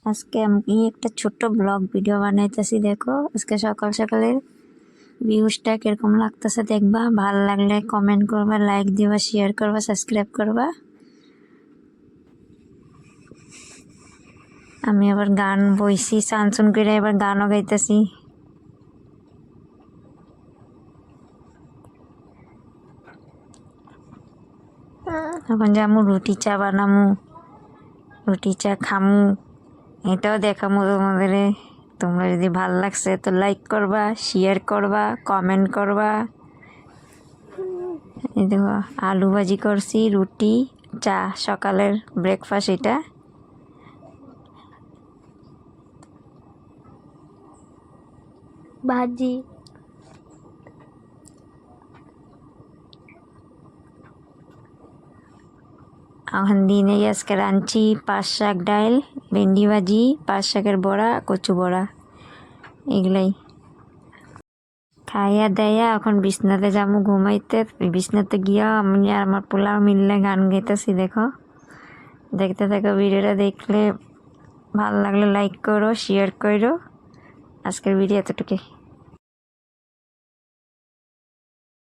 আজকে আমি একটা ছোট্ট ব্লগ ভিডিও বানাইতেছি। দেখো আজকে সকাল সকালের ভিউজটা কিরকম লাগতেছে দেখবা। ভালো লাগলে কমেন্ট করবা, লাইক দিবা, শেয়ার করবা, সাবস্ক্রাইব করবা। আমি আবার গান বইছি, সানসুন করে এবার গানও গাইতেছি। এখন যামু রুটি চা বানামু, রুটি চা খামু, এটাও দেখামু তোমাদের। তোমরা যদি ভাল লাগছে তো লাইক করবা, শেয়ার করবা, কমেন্ট করবা। এই দেখো আলু ভাজি করছি, রুটি চা, সকালের ব্রেকফাস্ট এটা। ভাজি এখন দিনে আজকে রাঁধছি পাঁচ শাক ডাইল, ভেন্ডি ভাজি, পাঁচ শাকের বড়া, কচু বড়া, এগুলাই খাইয়া দেয়া এখন বিছনাতে যাবো ঘুমাইতে। বিছনাতে গিয়া আমি আর আমার পোলাও মিললে গান গাইতেছি। দেখো, দেখতে থাকো ভিডিওটা। দেখলে ভালো লাগলে লাইক করো, শেয়ার করো। আজকের ভিডিও এতটুকুই।